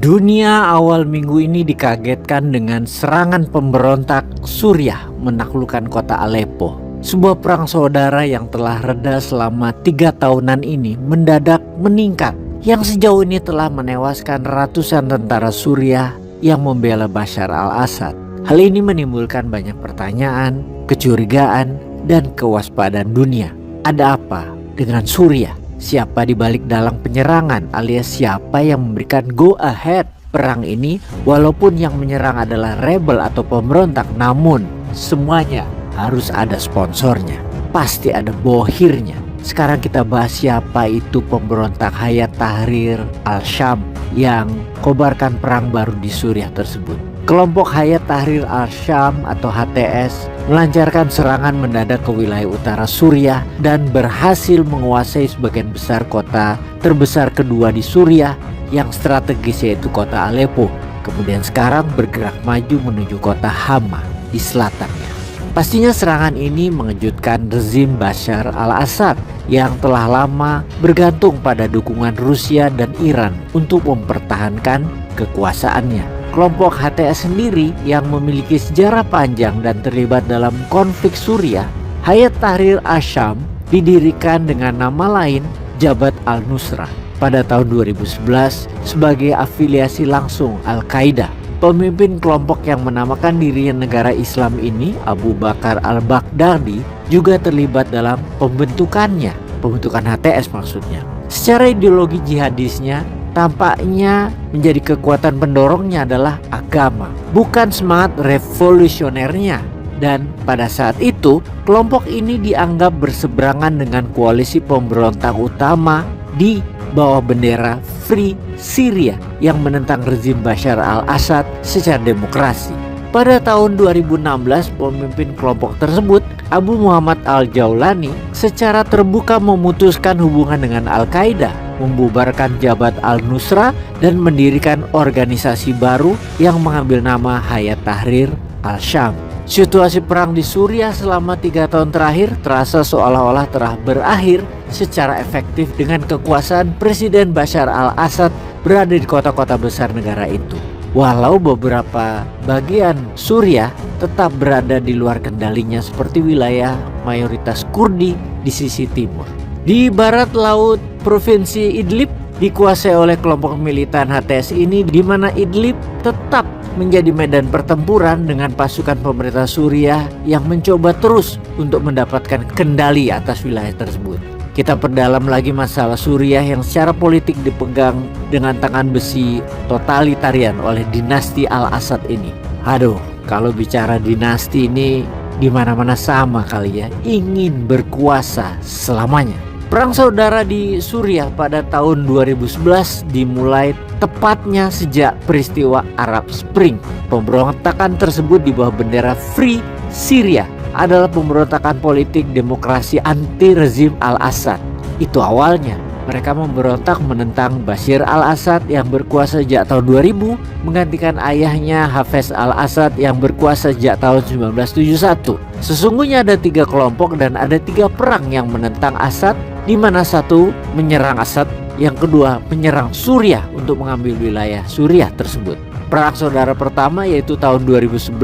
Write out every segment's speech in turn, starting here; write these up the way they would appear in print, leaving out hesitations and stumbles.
Dunia awal minggu ini dikagetkan dengan serangan pemberontak Suriah menaklukkan kota Aleppo. Sebuah perang saudara yang telah reda selama 3 tahunan ini mendadak meningkat, yang sejauh ini telah menewaskan ratusan tentara Suriah yang membela Bashar al-Assad. Hal ini menimbulkan banyak pertanyaan, kecurigaan, dan kewaspadaan dunia. Ada apa dengan Suriah? Siapa di balik dalang penyerangan, alias siapa yang memberikan go ahead perang ini? Walaupun yang menyerang adalah rebel atau pemberontak, namun semuanya harus ada sponsornya, pasti ada bohirnya. Sekarang kita bahas siapa itu pemberontak Hayat Tahrir al-Syam yang kobarkan perang baru di Suriah tersebut. Kelompok Hayat Tahrir al-Syam atau HTS melancarkan serangan mendadak ke wilayah utara Suriah dan berhasil menguasai sebagian besar kota terbesar kedua di Suriah yang strategis, yaitu kota Aleppo. Kemudian sekarang bergerak maju menuju kota Hama di selatannya. Pastinya serangan ini mengejutkan rezim Bashar al-Assad yang telah lama bergantung pada dukungan Rusia dan Iran untuk mempertahankan kekuasaannya. Kelompok HTS sendiri yang memiliki sejarah panjang dan terlibat dalam konflik Suriah, Hayat Tahrir al-Syam, didirikan dengan nama lain Jabhat al-Nusrah pada tahun 2011 sebagai afiliasi langsung Al-Qaeda. Pemimpin kelompok yang menamakan dirinya negara Islam ini, Abu Bakar al-Baghdadi, juga terlibat dalam pembentukan HTS maksudnya. Secara ideologi jihadisnya, tampaknya menjadi kekuatan pendorongnya adalah agama, bukan semangat revolusionernya. Dan pada saat itu, kelompok ini dianggap berseberangan dengan koalisi pemberontak utama di bawah bendera Free Syria yang menentang rezim Bashar al-Assad secara demokrasi. Pada tahun 2016, pemimpin kelompok tersebut, Abu Muhammad al-Jaulani, secara terbuka memutuskan hubungan dengan Al-Qaeda, membubarkan Jabhat al-Nusrah dan mendirikan organisasi baru yang mengambil nama Hayat Tahrir al-Syam. Situasi perang di Suriah selama 3 tahun terakhir terasa seolah-olah telah berakhir secara efektif dengan kekuasaan Presiden Bashar al-Assad berada di kota-kota besar negara itu. Walau beberapa bagian Suriah tetap berada di luar kendalinya seperti wilayah mayoritas Kurdi di sisi timur. Di barat laut Provinsi Idlib dikuasai oleh kelompok militan HTS ini, di mana Idlib tetap menjadi medan pertempuran dengan pasukan pemerintah Suriah yang mencoba terus untuk mendapatkan kendali atas wilayah tersebut. Kita perdalam lagi masalah Suriah yang secara politik dipegang dengan tangan besi totalitarian oleh dinasti al-Assad ini. Aduh, kalau bicara dinasti ini di mana-mana sama kali ya, ingin berkuasa selamanya. Perang saudara di Suriah pada tahun 2011 dimulai tepatnya sejak peristiwa Arab Spring. Pemberontakan tersebut di bawah bendera Free Syria adalah pemberontakan politik demokrasi anti rezim al-Assad. Itu awalnya. Mereka memberontak menentang Bashar al-Assad yang berkuasa sejak tahun 2000, menggantikan ayahnya Hafez al-Assad yang berkuasa sejak tahun 1971. Sesungguhnya ada 3 kelompok dan ada 3 perang yang menentang Assad, di mana satu menyerang Assad, yang kedua menyerang Suriah untuk mengambil wilayah Suriah tersebut. Perang saudara pertama yaitu tahun 2011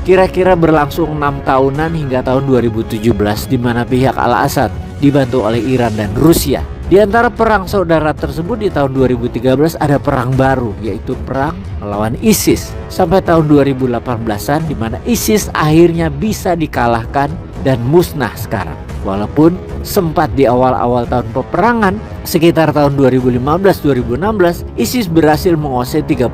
kira-kira berlangsung 6 tahunan hingga tahun 2017, di mana pihak al-Assad dibantu oleh Iran dan Rusia. Di antara perang saudara tersebut di tahun 2013 ada perang baru, yaitu perang melawan ISIS sampai tahun 2018-an, di mana ISIS akhirnya bisa dikalahkan dan musnah sekarang. Walaupun sempat di awal-awal tahun peperangan sekitar tahun 2015-2016 ISIS berhasil menguasai 30%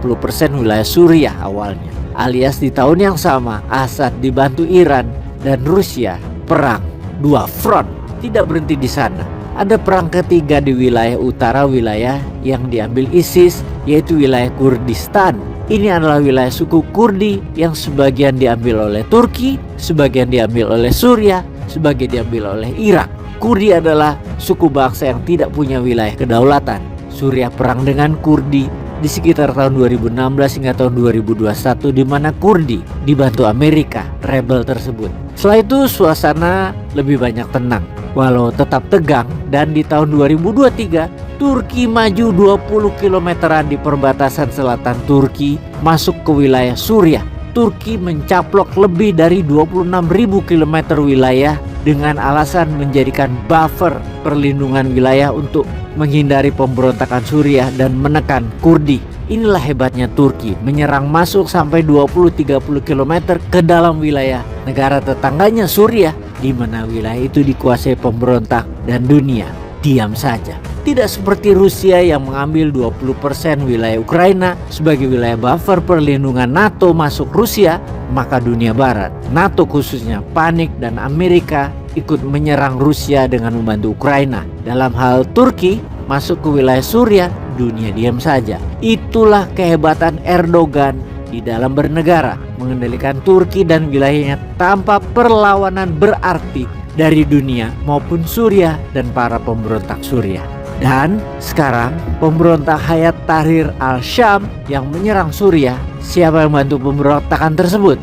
wilayah Suriah awalnya. Alias di tahun yang sama Assad dibantu Iran dan Rusia perang 2 front. Tidak berhenti di sana. Ada perang ketiga di wilayah utara, wilayah yang diambil ISIS, yaitu wilayah Kurdistan. Ini adalah wilayah suku Kurdi yang sebagian diambil oleh Turki, sebagian diambil oleh Suriah, sebagian diambil oleh Irak. Kurdi adalah suku bangsa yang tidak punya wilayah kedaulatan. Suriah perang dengan Kurdi di sekitar tahun 2016 hingga tahun 2021, di mana Kurdi dibantu Amerika, rebel tersebut. Setelah itu suasana lebih banyak tenang. Walau tetap tegang, dan di tahun 2023 Turki maju 20 kilometeran di perbatasan selatan Turki masuk ke wilayah Suriah. Turki mencaplok lebih dari 26.000 km wilayah dengan alasan menjadikan buffer perlindungan wilayah untuk menghindari pemberontakan Suriah dan menekan Kurdi. Inilah hebatnya Turki, menyerang masuk sampai 20-30 km ke dalam wilayah negara tetangganya Suriah, di mana wilayah itu dikuasai pemberontak dan dunia diam saja. Tidak seperti Rusia yang mengambil 20% wilayah Ukraina sebagai wilayah buffer perlindungan NATO masuk Rusia, maka dunia barat, NATO khususnya, panik dan Amerika ikut menyerang Rusia dengan membantu Ukraina. Dalam hal Turki masuk ke wilayah Suriah, dunia diam saja. Itulah kehebatan Erdogan di dalam bernegara, mengendalikan Turki dan wilayahnya tanpa perlawanan berarti dari dunia maupun Suriah dan para pemberontak Suriah. Dan sekarang pemberontak Hayat Tahrir al-Syam yang menyerang Suriah, siapa yang bantu pemberontakan tersebut?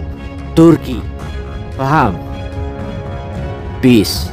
Turki. Paham? Peace.